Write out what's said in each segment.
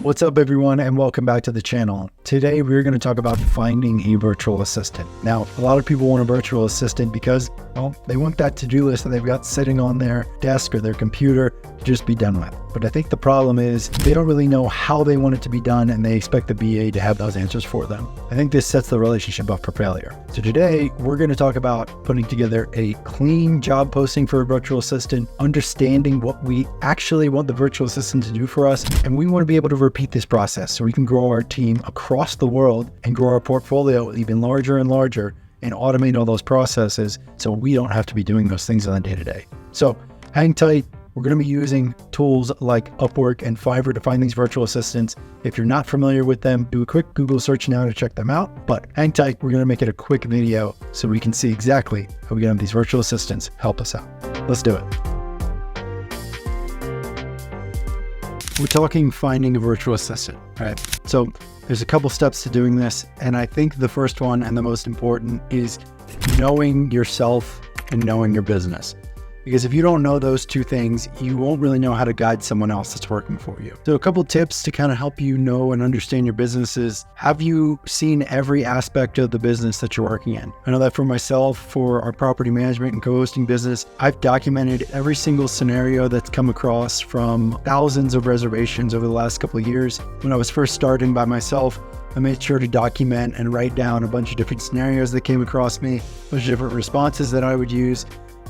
What's up everyone and welcome back to the channel. Today we're going to talk about finding a virtual assistant. Now, a lot of people want a virtual assistant because, well, they want that to-do list that they've got sitting on their desk or their computer to just be done with. But I think the problem is they don't really know how they want it to be done and they expect the VA to have those answers for them. I think this sets the relationship up for failure. So today we're going to talk about putting together a clean job posting for a virtual assistant, understanding what we actually want the virtual assistant to do for us, and we want to be able to repeat this process so we can grow our team across the world and grow our portfolio even larger and larger and automate all those processes so we don't have to be doing those things on a day-to-day. So hang tight. We're going to be using tools like Upwork and Fiverr to find these virtual assistants. If you're not familiar with them, do a quick Google search now to check them out. But hang tight, we're going to make it a quick video so we can see exactly how we can have these virtual assistants help us out. Let's do it. We're talking finding a virtual assistant, right? So there's a couple steps to doing this. And I think the first one and the most important is knowing yourself and knowing your business. Because if you don't know those two things, you won't really know how to guide someone else that's working for you. So a couple tips to kind of help you know and understand your businesses. Have you seen every aspect of the business that you're working in? I know that for myself, for our property management and co-hosting business, I've documented every single scenario that's come across from thousands of reservations over the last couple of years. When I was first starting by myself, I made sure to document and write down a bunch of different scenarios that came across me, a bunch of different responses that I would use.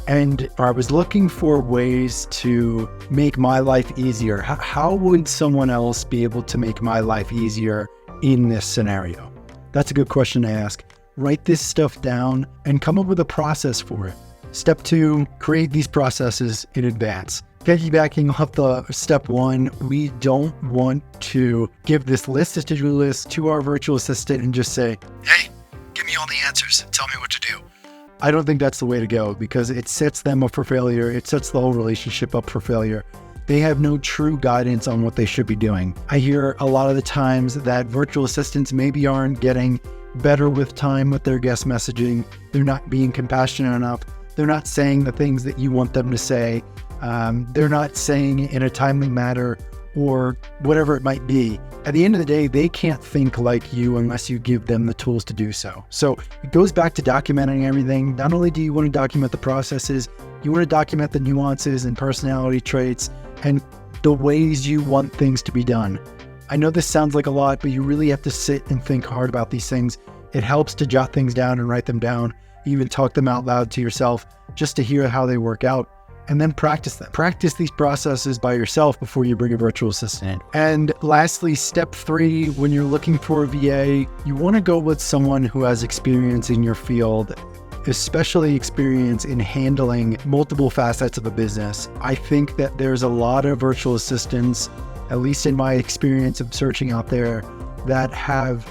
And I was looking for ways to make my life easier. How would someone else be able to make my life easier in this scenario? That's a good question to ask. Write this stuff down and come up with a process for it. Step 2, create these processes in advance. Piggybacking off the step 1, we don't want to give this list, this to-do list, to our virtual assistant and just say, hey, give me all the answers. Tell me what to do. I don't think that's the way to go because it sets them up for failure. It sets the whole relationship up for failure. They have no true guidance on what they should be doing. I hear a lot of the times that virtual assistants maybe aren't getting better with time with their guest messaging. They're not being compassionate enough. They're not saying the things that you want them to say. They're not saying in a timely manner or whatever it might be. At the end of the day, they can't think like you unless you give them the tools to do so. So it goes back to documenting everything. Not only do you want to document the processes, you want to document the nuances and personality traits and the ways you want things to be done. I know this sounds like a lot, but you really have to sit and think hard about these things. It helps to jot things down and write them down, even talk them out loud to yourself just to hear how they work out. And then practice them. Practice these processes by yourself before you bring a virtual assistant in. And lastly, step 3, when you're looking for a VA, you want to go with someone who has experience in your field, especially experience in handling multiple facets of a business. I think that there's a lot of virtual assistants, at least in my experience of searching out there, that have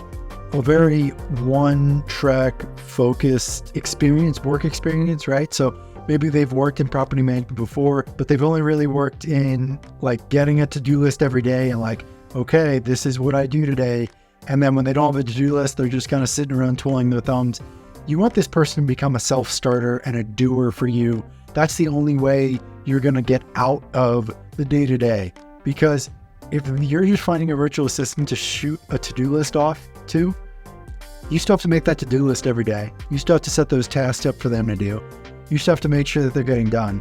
a very one-track focused experience, work experience, right? So maybe they've worked in property management before, but they've only really worked in like getting a to-do list every day and like, okay, this is what I do today. And then when they don't have a to-do list, they're just kind of sitting around twiddling their thumbs. You want this person to become a self-starter and a doer for you. That's the only way you're going to get out of the day-to-day. Because if you're just finding a virtual assistant to shoot a to-do list off to, you still have to make that to-do list every day. You still have to set those tasks up for them to do. You still have to make sure that they're getting done.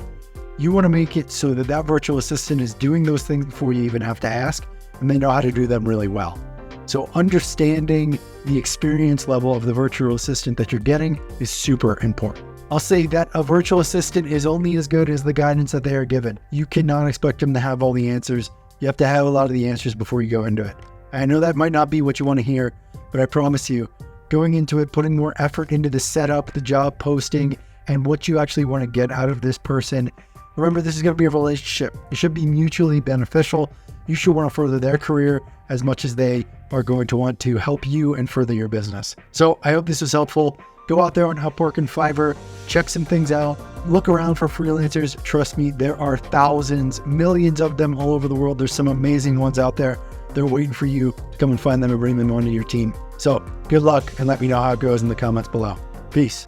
You want to make it so that that virtual assistant is doing those things before you even have to ask, and they know how to do them really well. So understanding the experience level of the virtual assistant that you're getting is super important. I'll say that a virtual assistant is only as good as the guidance that they are given. You cannot expect them to have all the answers. You have to have a lot of the answers before you go into it. I know that might not be what you want to hear, but I promise you, going into it, putting more effort into the setup, the job posting, and what you actually want to get out of this person. Remember, this is going to be a relationship. It should be mutually beneficial. You should want to further their career as much as they are going to want to help you and further your business. So I hope this was helpful. Go out there on Upwork and Fiverr, check some things out, look around for freelancers. Trust me, there are thousands, millions of them all over the world. There's some amazing ones out there. They're waiting for you to come and find them and bring them onto your team. So good luck and let me know how it goes in the comments below. Peace.